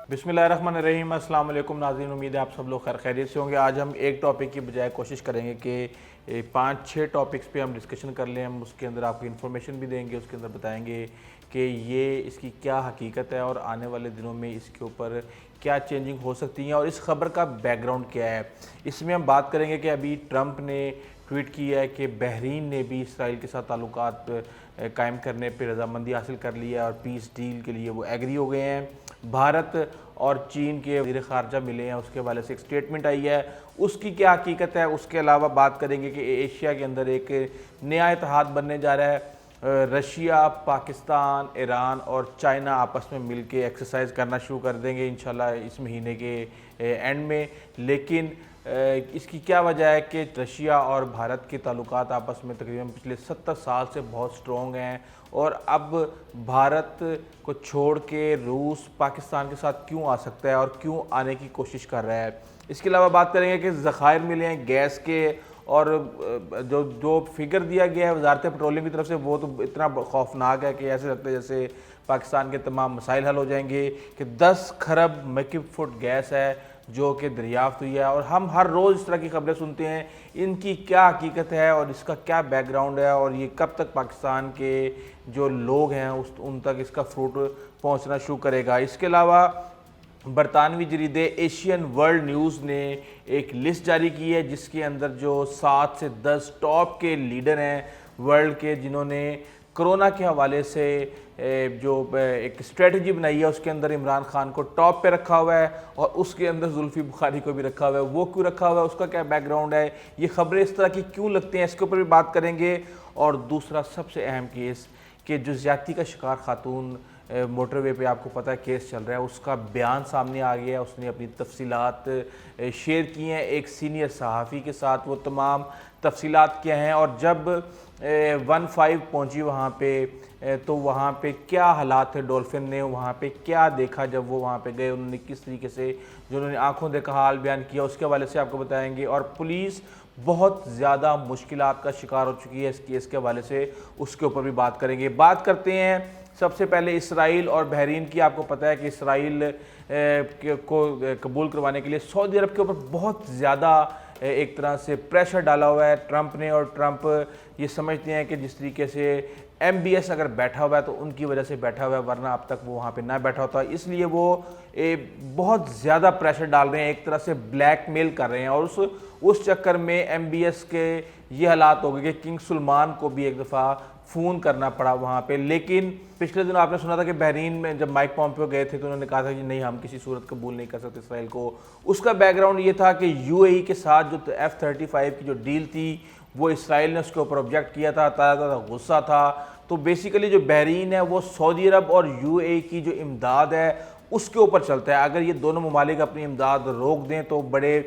بسم اللہ الرحمن الرحیم۔ السلام علیکم ناظرین، امید ہے آپ سب لوگ خیر خیریت سے ہوں گے۔ آج ہم ایک ٹاپک کی بجائے کوشش کریں گے کہ 5-6 ٹاپکس پہ ہم ڈسکشن کر لیں۔ ہم اس کے اندر آپ کو انفارمیشن بھی دیں گے، اس کے اندر بتائیں گے کہ یہ اس کی کیا حقیقت ہے اور آنے والے دنوں میں اس کے اوپر کیا چینجنگ ہو سکتی ہیں اور اس خبر کا بیک گراؤنڈ کیا ہے۔ اس میں ہم بات کریں گے کہ ابھی ٹرمپ نے ٹویٹ کیا ہے کہ بحرین نے بھی اسرائیل کے ساتھ تعلقات قائم کرنے پہ رضامندی حاصل کر لی ہے اور پیس ڈیل کے لیے وہ ایگری ہو گئے ہیں۔ بھارت اور چین کے وزیر خارجہ ملے ہیں، اس کے حوالے سے ایک سٹیٹمنٹ آئی ہے، اس کی کیا حقیقت ہے۔ اس کے علاوہ بات کریں گے کہ ایشیا کے اندر ایک نیا اتحاد بننے جا رہا ہے۔ رشیا، پاکستان، ایران اور چائنا آپس میں مل کے ایکسرسائز کرنا شروع کر دیں گے انشاءاللہ اس مہینے کے اینڈ میں۔ لیکن اس کی کیا وجہ ہے کہ رشیا اور بھارت کے تعلقات آپس میں تقریباً پچھلے 70 سال سے بہت سٹرونگ ہیں، اور اب بھارت کو چھوڑ کے روس پاکستان کے ساتھ کیوں آ سکتا ہے اور کیوں آنے کی کوشش کر رہا ہے۔ اس کے علاوہ بات کریں گے کہ ذخائر ملے ہیں گیس کے، اور جو فگر دیا گیا ہے وزارت پیٹرولیم کی طرف سے وہ تو اتنا خوفناک ہے کہ ایسے لگتا ہے جیسے پاکستان کے تمام مسائل حل ہو جائیں گے، کہ 10 کھرب میٹرک فٹ گیس ہے جو کہ دریافت ہوئی ہے۔ اور ہم ہر روز اس طرح کی خبریں سنتے ہیں، ان کی کیا حقیقت ہے اور اس کا کیا بیک گراؤنڈ ہے، اور یہ کب تک پاکستان کے جو لوگ ہیں ان تک اس کا فروٹ پہنچنا شروع کرے گا۔ اس کے علاوہ برطانوی جریدے ایشین ورلڈ نیوز نے ایک لسٹ جاری کی ہے جس کے اندر جو 7 سے 10 ٹاپ کے لیڈر ہیں ورلڈ کے، جنہوں نے کرونا کے حوالے سے جو ایک اسٹریٹجی بنائی ہے، اس کے اندر عمران خان کو ٹاپ پہ رکھا ہوا ہے اور اس کے اندر زلفی بخاری کو بھی رکھا ہوا ہے۔ وہ کیوں رکھا ہوا ہے، اس کا کیا بیک گراؤنڈ ہے، یہ خبریں اس طرح کی کیوں لگتی ہیں، اس کے اوپر بھی بات کریں گے۔ اور دوسرا سب سے اہم کیس کہ جو زیادتی کا شکار خاتون موٹر وے پہ، آپ کو پتہ ہے کیس چل رہا ہے، اس کا بیان سامنے آ گیا ہے، اس نے اپنی تفصیلات شیئر کی ہیں ایک سینئر صحافی کے ساتھ۔ وہ تمام تفصیلات کیا ہیں، اور جب 15 پہنچی وہاں پہ تو وہاں پہ کیا حالات تھے، ڈولفن نے وہاں پہ کیا دیکھا جب وہ وہاں پہ گئے، انہوں نے کس طریقے سے جو انہوں نے آنکھوں دیکھا حال بیان کیا، اس کے حوالے سے آپ کو بتائیں گے۔ اور پولیس بہت زیادہ مشکلات کا شکار ہو چکی ہے اس کیس کے حوالے سے، اس کے اوپر بھی بات کریں گے۔ بات کرتے ہیں سب سے پہلے اسرائیل اور بحرین کی۔ آپ کو پتہ ہے کہ اسرائیل کو قبول کروانے کے لیے سعودی عرب کے اوپر بہت زیادہ ایک طرح سے پریشر ڈالا ہوا ہے ٹرمپ نے، اور ٹرمپ یہ سمجھتے ہیں کہ جس طریقے سے ایم بی ایس اگر بیٹھا ہوا ہے تو ان کی وجہ سے بیٹھا ہوا ہے، ورنہ اب تک وہ وہاں پہ نہ بیٹھا ہوتا، اس لیے وہ بہت زیادہ پریشر ڈال رہے ہیں، ایک طرح سے بلیک میل کر رہے ہیں۔ اور اس چکر میں ایم بی ایس کے یہ حالات ہو گئے کہ کنگ سلمان کو بھی ایک دفعہ فون کرنا پڑا وہاں پہ۔ لیکن پچھلے دن آپ نے سنا تھا کہ بحرین میں جب مائک پومپیو گئے تھے تو انہوں نے کہا تھا کہ نہیں، ہم کسی صورت قبول نہیں کر سکتے اسرائیل کو۔ اس کا بیک گراؤنڈ یہ تھا کہ یو اے ای کے ساتھ جو F-35 کی جو ڈیل تھی وہ اسرائیل نے اس کے اوپر آبجیکٹ کیا تھا، زیادہ غصہ تھا۔ تو بیسیکلی جو بحرین ہے وہ سعودی عرب اور یو اے ای کی جو امداد ہے اس کے اوپر چلتا ہے۔ اگر یہ دونوں ممالک اپنی امداد روک دیں تو بڑے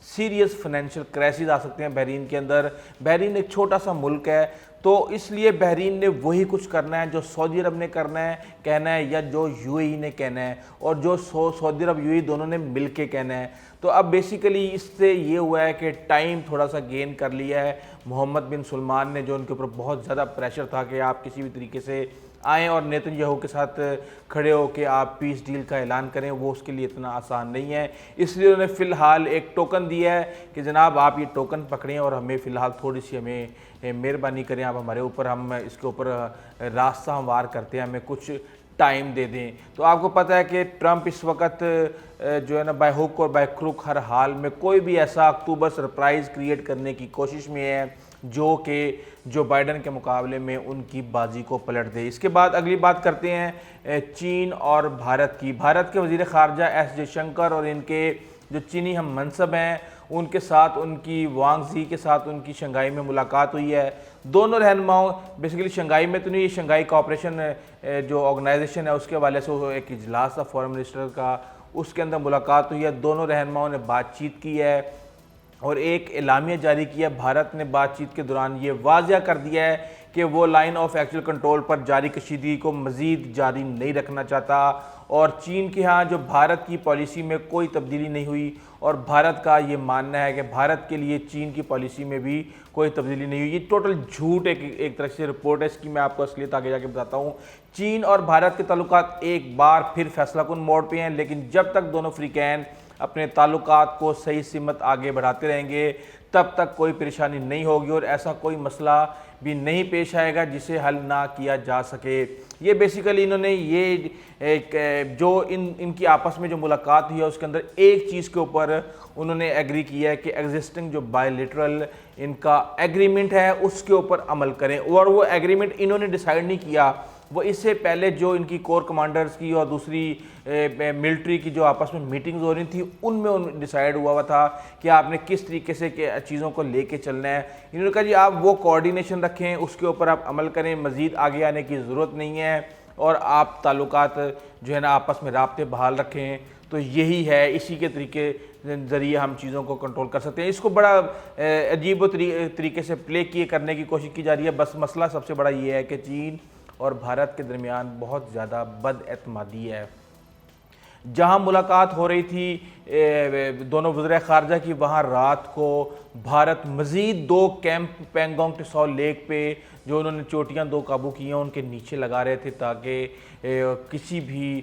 سیریس فائنینشیل کرائسز آ سکتے ہیں بحرین کے اندر۔ بحرین ایک چھوٹا سا ملک ہے، تو اس لیے بحرین نے وہی کچھ کرنا ہے جو سعودی عرب نے کرنا ہے کہنا ہے، یا جو یو اے ای نے کہنا ہے، اور جو سعودی عرب یو اے ای دونوں نے مل کے کہنا ہے۔ تو اب بیسیکلی اس سے یہ ہوا ہے کہ ٹائم تھوڑا سا گین کر لیا ہے محمد بن سلمان نے، جو ان کے اوپر بہت زیادہ پریشر تھا کہ آپ کسی بھی طریقے سے آئیں اور نیتن یاہو کے ساتھ کھڑے ہو کے آپ پیس ڈیل کا اعلان کریں، وہ اس کے لیے اتنا آسان نہیں ہے۔ اس لیے انہوں نے فی الحال ایک ٹوکن دیا ہے کہ جناب آپ یہ ٹوکن پکڑیں اور ہمیں فی الحال تھوڑی سی ہمیں مہربانی کریں آپ ہمارے اوپر، ہم اس کے اوپر راستہ ہموار کرتے ہیں، ہمیں کچھ ٹائم دے دیں۔ تو آپ کو پتہ ہے کہ ٹرمپ اس وقت جو ہے نا بائی ہک اور بائی کروک ہر حال میں کوئی بھی ایسا اکتوبر سرپرائز کریٹ کرنے کی کوشش میں ہے جو کہ جو بائیڈن کے مقابلے میں ان کی بازی کو پلٹ دے۔ اس کے بعد اگلی بات کرتے ہیں چین اور بھارت کی۔ بھارت کے وزیر خارجہ ایس جے شنکر اور ان کے جو چینی ہم منصب ہیں ان کے ساتھ، ان کی وانگ زی کے ساتھ ان کی شنگھائی میں ملاقات ہوئی ہے۔ دونوں رہنماؤں بیسیکلی شنگھائی میں تو نہیں، شنگھائی کوآپریشن جو آرگنائزیشن ہے اس کے حوالے سے ایک اجلاس تھا فورن منسٹر کا، اس کے اندر ملاقات ہوئی ہے۔ دونوں رہنماؤں نے بات چیت کی ہے اور ایک اعلامیہ جاری کیا۔ بھارت نے بات چیت کے دوران یہ واضح کر دیا ہے کہ وہ لائن آف ایکچوئل کنٹرول پر جاری کشیدگی کو مزید جاری نہیں رکھنا چاہتا، اور چین کے ہاں جو بھارت کی پالیسی میں کوئی تبدیلی نہیں ہوئی، اور بھارت کا یہ ماننا ہے کہ بھارت کے لیے چین کی پالیسی میں بھی کوئی تبدیلی نہیں ہوئی. یہ ٹوٹل جھوٹ ایک طرح سے رپورٹ ہے. اس کی میں آپ کو اصلیت آگے جا کے بتاتا ہوں. چین اور بھارت کے تعلقات ایک بار پھر فیصلہ کن موڑ پہ ہیں, لیکن جب تک دونوں فریقین اپنے تعلقات کو صحیح سمت آگے بڑھاتے رہیں گے تب تک کوئی پریشانی نہیں ہوگی, اور ایسا کوئی مسئلہ بھی نہیں پیش آئے گا جسے حل نہ کیا جا سکے. یہ بیسیکلی انہوں نے یہ جو ان کی آپس میں جو ملاقات ہوئی ہے اس کے اندر ایک چیز کے اوپر انہوں نے ایگری کیا ہے کہ ایگزسٹنگ جو بائیلیٹرل ان کا ایگریمنٹ ہے اس کے اوپر عمل کریں. اور وہ ایگریمنٹ انہوں نے ڈیسائیڈ نہیں کیا, وہ اس سے پہلے جو ان کی کور کمانڈرز کی اور دوسری ملٹری کی جو آپس میں میٹنگز ہو رہی تھیں ان میں ڈیسائیڈ ہوا تھا کہ آپ نے کس طریقے سے چیزوں کو لے کے چلنا ہے. انہوں نے کہا جی آپ وہ کوارڈینیشن رکھیں, اس کے اوپر آپ عمل کریں, مزید آگے آنے کی ضرورت نہیں ہے, اور آپ تعلقات جو ہے نا آپس میں رابطے بحال رکھیں. تو یہی ہے, اسی کے طریقے ذریعے ہم چیزوں کو کنٹرول کر سکتے ہیں. اس کو بڑا عجیب و طریقے سے پلے کرنے کی کوشش کی جا رہی ہے. بس مسئلہ سب سے بڑا یہ ہے کہ چین اور بھارت کے درمیان بہت زیادہ بد اعتمادی ہے. جہاں ملاقات ہو رہی تھی دونوں وزراء خارجہ کی, وہاں رات کو بھارت مزید 2 کیمپ پینگونگ ٹساؤ لیک پہ جو انہوں نے چوٹیاں 2 قابو کی ہیں ان کے نیچے لگا رہے تھے تاکہ کسی بھی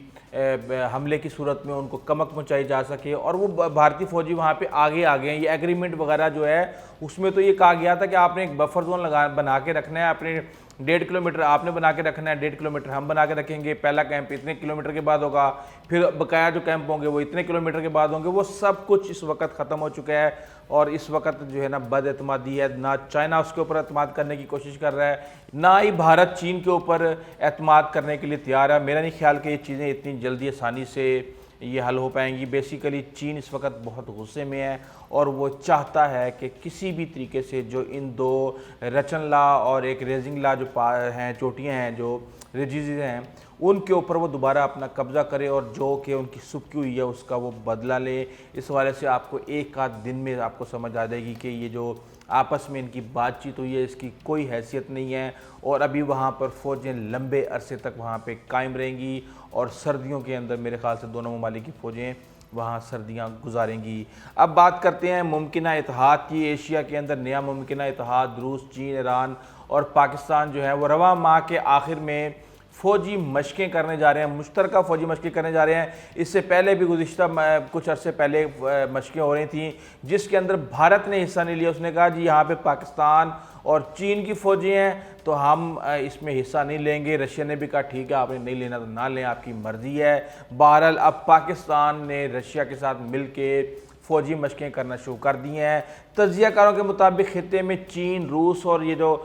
حملے کی صورت میں ان کو کمک پہنچائی جا سکے. اور وہ بھارتی فوجی وہاں پہ آگے آ گئے ہیں. یہ ایگریمنٹ وغیرہ جو ہے اس میں تو یہ کہا گیا تھا کہ آپ نے ایک بفر زون بنا کے رکھنا ہے, اپنے 1.5 کلومیٹر آپ نے بنا کے رکھنا ہے, 1.5 کلومیٹر ہم بنا کے رکھیں گے, پہلا کیمپ اتنے کلومیٹر کے بعد ہوگا, پھر بقایا جو کیمپ ہوں گے وہ اتنے کلومیٹر کے بعد ہوں گے. وہ سب کچھ اس وقت ختم ہو چکا ہے, اور اس وقت جو ہے نا بد اعتمادی ہے. نہ چائنا اس کے اوپر اعتماد کرنے کی کوشش کر رہا ہے, نہ ہی بھارت چین کے اوپر اعتماد کرنے کے لیے تیار ہے. میرا نہیں خیال کہ یہ چیزیں اتنی جلدی آسانی سے یہ حل ہو پائیں گی. بیسیکلی چین اس وقت بہت غصے میں ہے اور وہ چاہتا ہے کہ کسی بھی طریقے سے جو ان 2 رچن لا اور ایک ریزنگ لا جو ہیں چوٹیاں ہیں جو ریجز ہیں ان کے اوپر وہ دوبارہ اپنا قبضہ کرے, اور جو کہ ان کی سبکی ہوئی ہے اس کا وہ بدلہ لے. اس حوالے سے آپ کو ایک آدھ دن میں آپ کو سمجھ آ جائے گی کہ یہ جو آپس میں ان کی بات چیت ہوئی ہے اس کی کوئی حیثیت نہیں ہے, اور ابھی وہاں پر فوجیں لمبے عرصے تک وہاں پہ قائم رہیں گی, اور سردیوں کے اندر میرے خیال سے دونوں ممالک کی فوجیں وہاں سردیاں گزاریں گی. اب بات کرتے ہیں ممکنہ اتحاد کی. ایشیا کے اندر نیا ممکنہ اتحاد روس, چین, ایران اور پاکستان جو ہے وہ رواں ماہ کے آخر میں فوجی مشقیں کرنے جا رہے ہیں, مشترکہ فوجی مشقیں کرنے جا رہے ہیں. اس سے پہلے بھی گزشتہ کچھ عرصے پہلے مشقیں ہو رہی تھیں جس کے اندر بھارت نے حصہ نہیں لیا. اس نے کہا جی یہاں پہ پاکستان اور چین کی فوجی ہیں تو ہم اس میں حصہ نہیں لیں گے. رشیا نے بھی کہا ٹھیک ہے آپ نے نہیں لینا تو نہ لیں, آپ کی مرضی ہے. بہرحال اب پاکستان نے رشیا کے ساتھ مل کے فوجی مشقیں کرنا شروع کر دی ہیں. تجزیہ کاروں کے مطابق خطے میں چین, روس اور یہ جو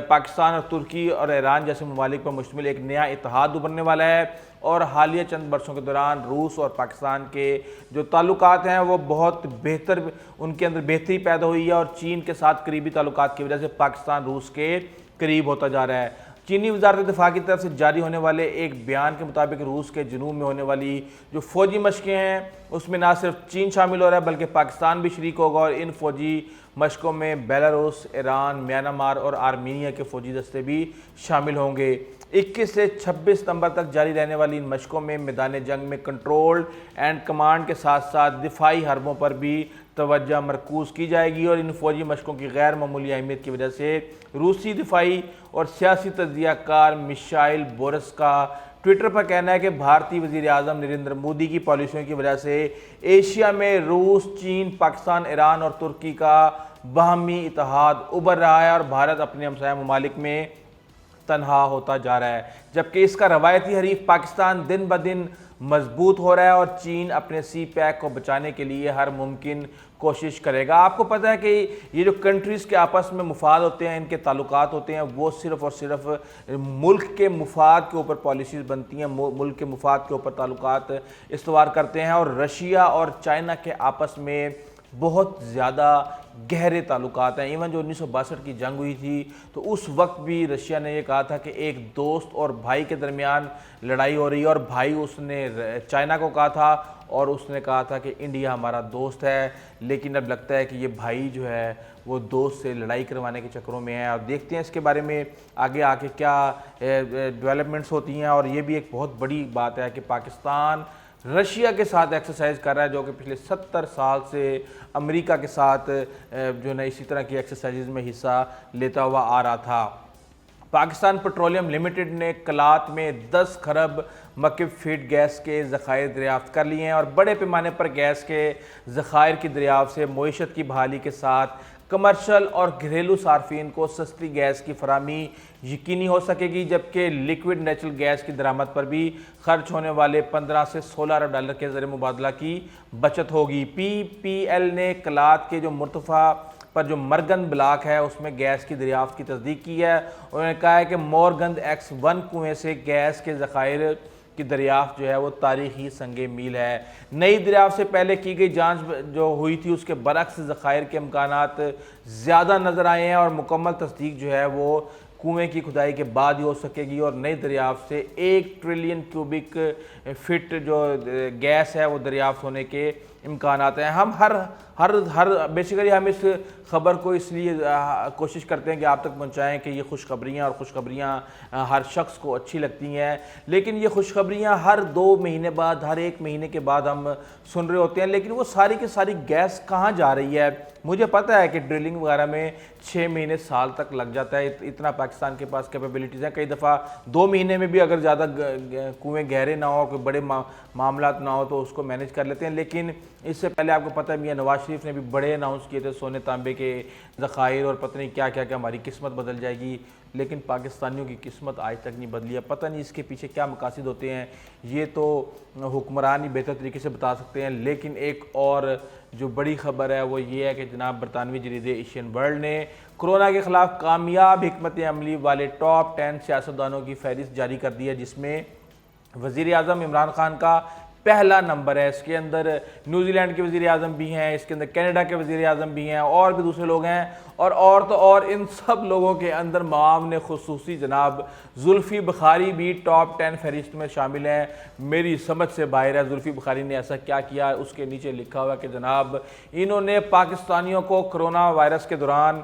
پاکستان اور ترکی اور ایران جیسے ممالک پر مشتمل ایک نیا اتحاد ابھرنے والا ہے, اور حالیہ چند برسوں کے دوران روس اور پاکستان کے جو تعلقات ہیں وہ بہت بہتر, ان کے اندر بہتری پیدا ہوئی ہے, اور چین کے ساتھ قریبی تعلقات کی وجہ سے پاکستان روس کے قریب ہوتا جا رہا ہے. چینی وزارت دفاع کی طرف سے جاری ہونے والے ایک بیان کے مطابق روس کے جنوب میں ہونے والی جو فوجی مشقیں ہیں اس میں نہ صرف چین شامل ہو رہا ہے بلکہ پاکستان بھی شریک ہوگا, اور ان فوجی مشقوں میں بیلاروس, ایران, میانمار اور آرمینیا کے فوجی دستے بھی شامل ہوں گے. 21 سے 26 ستمبر تک جاری رہنے والی ان مشقوں میں میدان جنگ میں کنٹرول اینڈ کمانڈ کے ساتھ ساتھ دفاعی حربوں پر بھی توجہ مرکوز کی جائے گی, اور ان فوجی مشقوں کی غیر معمولی اہمیت کی وجہ سے روسی دفاعی اور سیاسی تجزیہ کار میشائل بورس کا ٹویٹر پر کہنا ہے کہ بھارتی وزیر اعظم نریندر مودی کی پالیسیوں کی وجہ سے ایشیا میں روس, چین, پاکستان, ایران اور ترکی کا باہمی اتحاد ابھر رہا ہے, اور بھارت اپنے ہمسایہ ممالک میں تنہا ہوتا جا رہا ہے, جبکہ اس کا روایتی حریف پاکستان دن بدن مضبوط ہو رہا ہے, اور چین اپنے سی پیک کو بچانے کے لیے ہر ممکن کوشش کرے گا. آپ کو پتہ ہے کہ یہ جو کنٹریز کے آپس میں مفاد ہوتے ہیں, ان کے تعلقات ہوتے ہیں, وہ صرف اور صرف ملک کے مفاد کے اوپر پالیسیز بنتی ہیں, ملک کے مفاد کے اوپر تعلقات استوار کرتے ہیں. اور رشیا اور چائنا کے آپس میں بہت زیادہ گہرے تعلقات ہیں. ایون جو 1962 کی جنگ ہوئی تھی تو اس وقت بھی رشیا نے یہ کہا تھا کہ ایک دوست اور بھائی کے درمیان لڑائی ہو رہی ہے, اور بھائی اس نے چائنا کو کہا تھا اور اس نے کہا تھا کہ انڈیا ہمارا دوست ہے. لیکن اب لگتا ہے کہ یہ بھائی جو ہے وہ دوست سے لڑائی کروانے کے چکروں میں ہے, اور دیکھتے ہیں اس کے بارے میں آگے آ کے کیا ڈیولپمنٹس ہوتی ہیں. اور یہ بھی ایک بہت بڑی بات ہے کہ پاکستان رشیا کے ساتھ ایکسرسائز کر رہا ہے جو کہ پچھلے 70 سال سے امریکہ کے ساتھ جو نا اسی طرح کی ایکسرسائز میں حصہ لیتا ہوا آ رہا تھا۔ پاکستان پیٹرولیم لمیٹڈ نے کلات میں 10 خرب مکعب فیٹ گیس کے ذخائر دریافت کر لیے ہیں اور بڑے پیمانے پر گیس کے ذخائر کی دریافت سے معیشت کی بحالی کے ساتھ کمرشل اور گھریلو صارفین کو سستی گیس کی فراہمی یقینی ہو سکے گی، جبکہ لیکوڈ نیچرل گیس کی درآمد پر بھی خرچ ہونے والے 15 سے 16 ارب ڈالر کے زر مبادلہ کی بچت ہوگی۔ پی پی ایل نے کلات کے جو مرتفع پر جو مرگند بلاک ہے اس میں گیس کی دریافت کی تصدیق کی ہے۔ انہوں نے کہا ہے کہ مورگند ایکس 1 کنویں سے گیس کے ذخائر کی دریافت جو ہے وہ تاریخی سنگ میل ہے۔ نئی دریافت سے پہلے کی گئی جانچ جو ہوئی تھی اس کے برعکس ذخائر کے امکانات زیادہ نظر آئے ہیں اور مکمل تصدیق جو ہے وہ کنویں کی کھدائی کے بعد ہی ہو سکے گی، اور نئی دریافت سے 1 ٹریلین کیوبک فٹ جو گیس ہے وہ دریافت ہونے کے امکانات ہیں۔ ہم ہر بیسیکلی ہم اس خبر کو اس لیے کوشش کرتے ہیں کہ آپ تک پہنچائیں کہ یہ خوشخبریاں اور خوشخبریاں ہر شخص کو اچھی لگتی ہیں، لیکن یہ خوشخبریاں ہر 2 مہینے بعد، ہر 1 مہینے کے بعد ہم سن رہے ہوتے ہیں، لیکن وہ ساری کی ساری گیس کہاں جا رہی ہے؟ مجھے پتہ ہے کہ ڈرلنگ وغیرہ میں 6 مہینے سال تک لگ جاتا ہے، اتنا پاکستان کے پاس کیپیبلٹیز ہیں۔ کئی دفعہ 2 مہینے میں بھی اگر زیادہ کنویں گہرے نہ ہو، کوئی بڑے معاملات نہ ہو تو اس کو مینیج کر لیتے ہیں، لیکن اس سے پہلے آپ کو پتہ ہے میاں نواز شریف نے بھی بڑے اناؤنس کیے تھے سونے تانبے کے ذخائر اور پتہ نہیں کیا کیا کہ ہماری قسمت بدل جائے گی، لیکن پاکستانیوں کی قسمت آج تک نہیں بدلی ہے۔ پتہ نہیں اس کے پیچھے کیا مقاصد ہوتے ہیں، یہ تو حکمران ہی بہتر طریقے سے بتا سکتے ہیں۔ لیکن ایک اور جو بڑی خبر ہے وہ یہ ہے کہ جناب برطانوی جریدے ایشین ورلڈ نے کرونا کے خلاف کامیاب حکمت عملی والے ٹاپ 10 سیاستدانوں کی فہرست جاری کر دی ہے، جس میں وزیر اعظم عمران خان کا پہلا نمبر ہے۔ اس کے اندر نیوزی لینڈ کے وزیر اعظم بھی ہیں، اس کے اندر کینیڈا کے وزیر اعظم بھی ہیں، اور بھی دوسرے لوگ ہیں، اور ان سب لوگوں کے اندر معاون خصوصی جناب زلفی بخاری بھی ٹاپ 10 فہرست میں شامل ہیں۔ میری سمجھ سے باہر ہے زلفی بخاری نے ایسا کیا کیا۔ اس کے نیچے لکھا ہوا کہ جناب انہوں نے پاکستانیوں کو کرونا وائرس کے دوران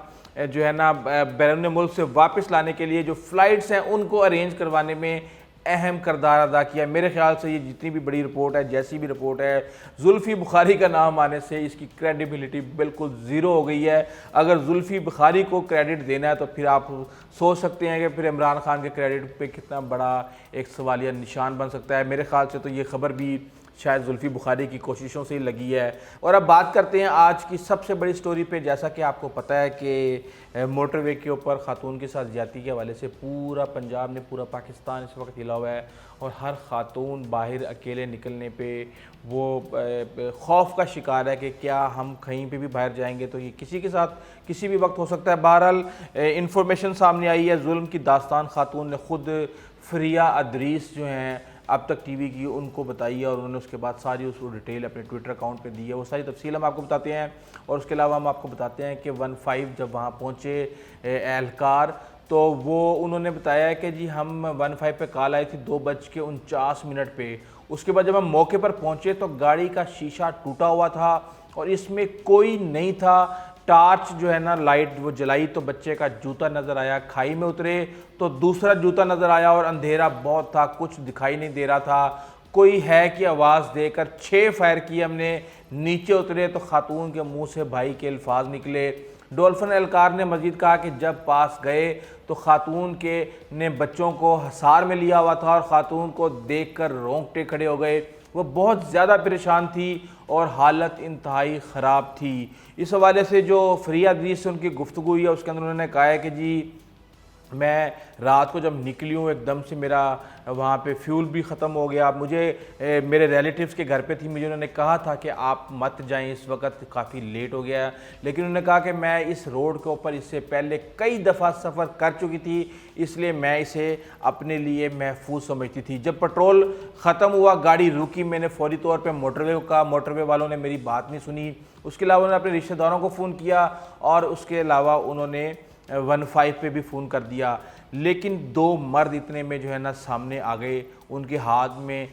جو ہے نا بیرون ملک سے واپس لانے کے لیے جو فلائٹس ہیں ان کو ارینج کروانے میں اہم کردار ادا کیا۔ میرے خیال سے یہ جتنی بھی بڑی رپورٹ ہے، جیسی بھی رپورٹ ہے، زلفی بخاری کا نام آنے سے اس کی کریڈیبلٹی بالکل زیرو ہو گئی ہے۔ اگر زلفی بخاری کو کریڈٹ دینا ہے تو پھر آپ سوچ سکتے ہیں کہ پھر عمران خان کے کریڈٹ پہ کتنا بڑا ایک سوالیہ نشان بن سکتا ہے۔ میرے خیال سے تو یہ خبر بھی شاید زلفی بخاری کی کوششوں سے ہی لگی ہے۔ اور اب بات کرتے ہیں آج کی سب سے بڑی سٹوری پہ۔ جیسا کہ آپ کو پتہ ہے کہ موٹر وے کے اوپر خاتون کے ساتھ زیادتی کے حوالے سے پورا پنجاب نے، پورا پاکستان اس وقت ہلا ہوا ہے، اور ہر خاتون باہر اکیلے نکلنے پہ وہ خوف کا شکار ہے کہ کیا ہم کہیں پہ بھی باہر جائیں گے تو یہ کسی کے ساتھ کسی بھی وقت ہو سکتا ہے۔ بہرحال انفارمیشن سامنے آئی ہے، ظلم کی داستان خاتون نے خود فریہ ادریس جو ہیں اب تک ٹی وی کی ان کو بتائی ہے، اور انہوں نے اس کے بعد ساری اس کو ڈیٹیل اپنے ٹویٹر اکاؤنٹ پہ دی ہے۔ وہ ساری تفصیل ہم آپ کو بتاتے ہیں، اور اس کے علاوہ ہم آپ کو بتاتے ہیں کہ 15 جب وہاں پہنچے اہلکار تو وہ انہوں نے بتایا ہے کہ جی ہم 15 پہ کال آئی تھی 2:49 پہ۔ اس کے بعد جب ہم موقع پر پہنچے تو گاڑی کا شیشہ ٹوٹا ہوا تھا اور اس میں کوئی نہیں تھا۔ ٹارچ جو ہے نا لائٹ وہ جلائی تو بچے کا جوتا نظر آیا، کھائی میں اترے تو دوسرا جوتا نظر آیا، اور اندھیرا بہت تھا، کچھ دکھائی نہیں دے رہا تھا۔ کوئی ہے کہ آواز دے کر 6 فائر کی ہم نے، نیچے اترے تو خاتون کے منہ سے بھائی کے الفاظ نکلے۔ ڈولفن اہلکار نے مزید کہا کہ جب پاس گئے تو خاتون کے نے بچوں کو حصار میں لیا ہوا تھا اور خاتون کو دیکھ کر رونگٹے کھڑے ہو گئے۔ وہ بہت زیادہ پریشان تھی اور حالت انتہائی خراب تھی۔ اس حوالے سے جو فریہ ادریس سے ان کی گفتگو ہوئی ہے اس کے اندر انہوں نے کہا ہے کہ جی میں رات کو جب نکلی ہوں ایک دم سے میرا وہاں پہ فیول بھی ختم ہو گیا۔ مجھے میرے ریلیٹیوز کے گھر پہ تھی، مجھے انہوں نے کہا تھا کہ آپ مت جائیں، اس وقت کافی لیٹ ہو گیا ہے، لیکن انہوں نے کہا کہ میں اس روڈ کے اوپر اس سے پہلے کئی دفعہ سفر کر چکی تھی، اس لیے میں اسے اپنے لیے محفوظ سمجھتی تھی۔ جب پیٹرول ختم ہوا گاڑی رکی، میں نے فوری طور پہ موٹر وے کو کہا، موٹر وے والوں نے میری بات نہیں سنی۔ اس کے علاوہ انہوں نے اپنے رشتہ داروں کو فون کیا، اور اس کے علاوہ انہوں نے 15 پہ بھی فون کر دیا، لیکن 2 مرد اتنے میں جو ہے نا سامنے آ گئے۔ ان کے ہاتھ میں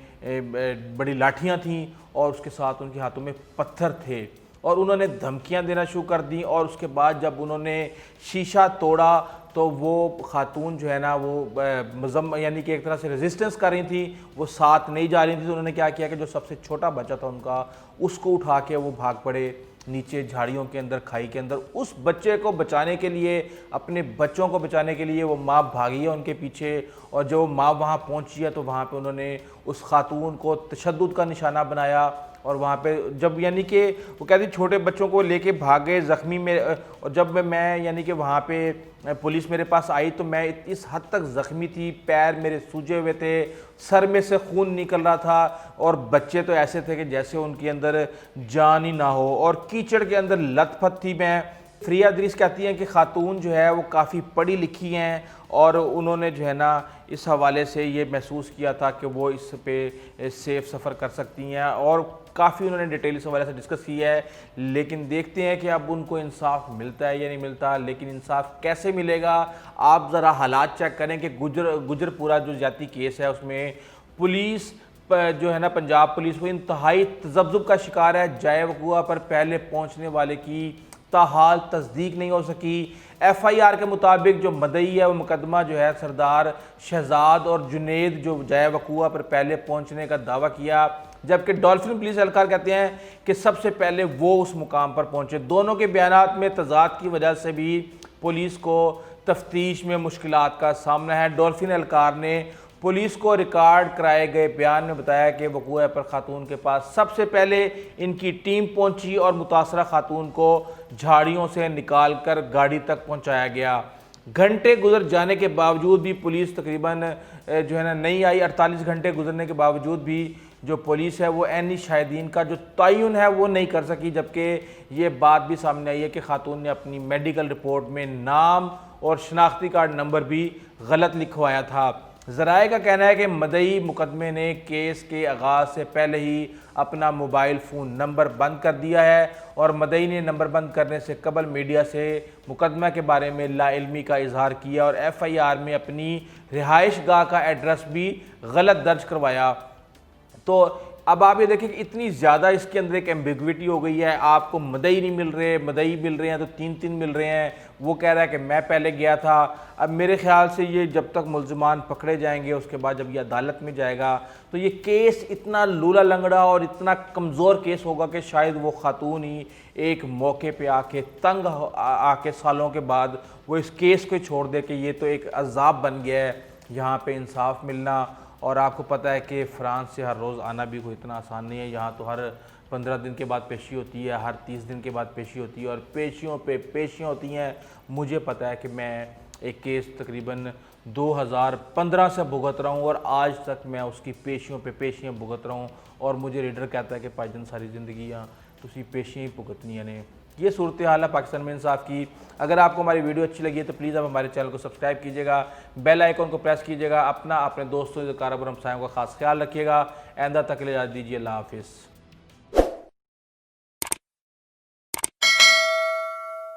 بڑی لاٹھیاں تھیں اور اس کے ساتھ ان کے ہاتھوں میں پتھر تھے۔ اور انہوں نے دھمکیاں دینا شروع کر دیں، اور اس کے بعد جب انہوں نے شیشہ توڑا تو وہ خاتون جو ہے نا وہ یعنی کہ ایک طرح سے ریزسٹنس کر رہی تھی، وہ ساتھ نہیں جا رہی تھی، تو انہوں نے کیا کیا کہ جو سب سے چھوٹا بچہ تھا ان کا، اس کو اٹھا کے وہ بھاگ پڑے نیچے جھاڑیوں کے اندر، کھائی کے اندر۔ اس بچے کو بچانے کے لیے، اپنے بچوں کو بچانے کے لیے وہ ماں بھاگی ہے ان کے پیچھے، اور جو ماں وہاں پہنچی ہے تو وہاں پہ انہوں نے اس خاتون کو تشدد کا نشانہ بنایا، اور وہاں پہ جب یعنی کہ وہ کہتی چھوٹے بچوں کو لے کے بھاگ گئے زخمی میں، اور جب میں یعنی کہ وہاں پہ پولیس میرے پاس آئی تو میں اس حد تک زخمی تھی، پیر میرے سوجے ہوئے تھے، سر میں سے خون نکل رہا تھا، اور بچے تو ایسے تھے کہ جیسے ان کے اندر جان ہی نہ ہو، اور کیچڑ کے اندر لت پت تھی میں۔ فریہ ادریس کہتی ہیں کہ خاتون جو ہے وہ کافی پڑھی لکھی ہیں، اور انہوں نے جو ہے نا اس حوالے سے یہ محسوس کیا تھا کہ وہ اس پہ سیف سفر کر سکتی ہیں، اور کافی انہوں نے ڈیٹیل اس حوالے سے ڈسکس کی ہے۔ لیکن دیکھتے ہیں کہ اب ان کو انصاف ملتا ہے یا نہیں ملتا، لیکن انصاف کیسے ملے گا؟ آپ ذرا حالات چیک کریں کہ گجر پورا جو زیادتی کیس ہے اس میں پولیس جو ہے نا، پنجاب پولیس، وہ انتہائی تذبذب کا شکار ہے۔ جائے وقوع پر پہلے پہنچنے والے کی تاحال تصدیق نہیں ہو سکی۔ ایف آئی آر کے مطابق جو مدعی ہے وہ مقدمہ جو ہے سردار شہزاد اور جنید جو جائے وقوع پر پہلے پہنچنے کا دعویٰ کیا، جبکہ ڈولفن پولیس اہلکار کہتے ہیں کہ سب سے پہلے وہ اس مقام پر پہنچے۔ دونوں کے بیانات میں تضاد کی وجہ سے بھی پولیس کو تفتیش میں مشکلات کا سامنا ہے۔ ڈولفن اہلکار نے پولیس کو ریکارڈ کرائے گئے بیان میں بتایا کہ وقوع پر خاتون کے پاس سب سے پہلے ان کی ٹیم پہنچی اور متاثرہ خاتون کو جھاڑیوں سے نکال کر گاڑی تک پہنچایا گیا۔ گھنٹے گزر جانے کے باوجود بھی پولیس تقریباً جو ہے نا نہیں آئی۔ 48 گھنٹے گزرنے کے باوجود بھی جو پولیس ہے وہ عینی شاہدین کا جو تعین ہے وہ نہیں کر سکی، جبکہ یہ بات بھی سامنے آئی ہے کہ خاتون نے اپنی میڈیکل رپورٹ میں نام اور شناختی کارڈ نمبر بھی غلط لکھوایا تھا۔ ذرائع کا کہنا ہے کہ مدعی مقدمے نے کیس کے آغاز سے پہلے ہی اپنا موبائل فون نمبر بند کر دیا ہے، اور مدعی نے نمبر بند کرنے سے قبل میڈیا سے مقدمہ کے بارے میں لا علمی کا اظہار کیا، اور ایف آئی آر میں اپنی رہائش گاہ کا ایڈریس بھی غلط درج کروایا۔ تو اب آپ یہ دیکھیں کہ اتنی زیادہ اس کے اندر ایک ایمبیگوٹی ہو گئی ہے، آپ کو مدعی نہیں مل رہے، مدعی مل رہے ہیں تو تین مل رہے ہیں، وہ کہہ رہا ہے کہ میں پہلے گیا تھا۔ اب میرے خیال سے یہ جب تک ملزمان پکڑے جائیں گے، اس کے بعد جب یہ عدالت میں جائے گا تو یہ کیس اتنا لولا لنگڑا اور اتنا کمزور کیس ہوگا کہ شاید وہ خاتون ہی ایک موقع پہ آ کے تنگ آ کے سالوں کے بعد وہ اس کیس کو چھوڑ دے کہ یہ تو ایک عذاب بن گیا ہے یہاں پہ انصاف ملنا۔ اور آپ کو پتہ ہے کہ فرانس سے ہر روز آنا بھی کوئی اتنا آسان نہیں ہے، یہاں تو ہر 15 دن کے بعد پیشی ہوتی ہے، ہر 30 دن کے بعد پیشی ہوتی ہے، اور پیشیوں پہ پیشیاں ہوتی ہیں۔ مجھے پتہ ہے کہ میں ایک کیس تقریباً 2015 سے بھگت رہا ہوں، اور آج تک میں اس کی پیشیوں پہ پیشیاں بھگت رہا ہوں، اور مجھے ریڈر کہتا ہے کہ بھائی جان ساری زندگی تسی پیشیاں ہی بھگتنیاں نے۔ یہ صورتحال ہے پاکستان میں انصاف کی۔ اگر آپ کو ہماری ویڈیو اچھی لگی ہے تو پلیز آپ ہمارے چینل کو سبسکرائب کیجیے گا، بیل آئیکن کو پریس کیجیے گا، اپنے دوستوں، اقارب اور ہمسایوں کا خاص خیال رکھیے گا۔ آئندہ تک کے لیے اجازت دیجیے، اللہ حافظ۔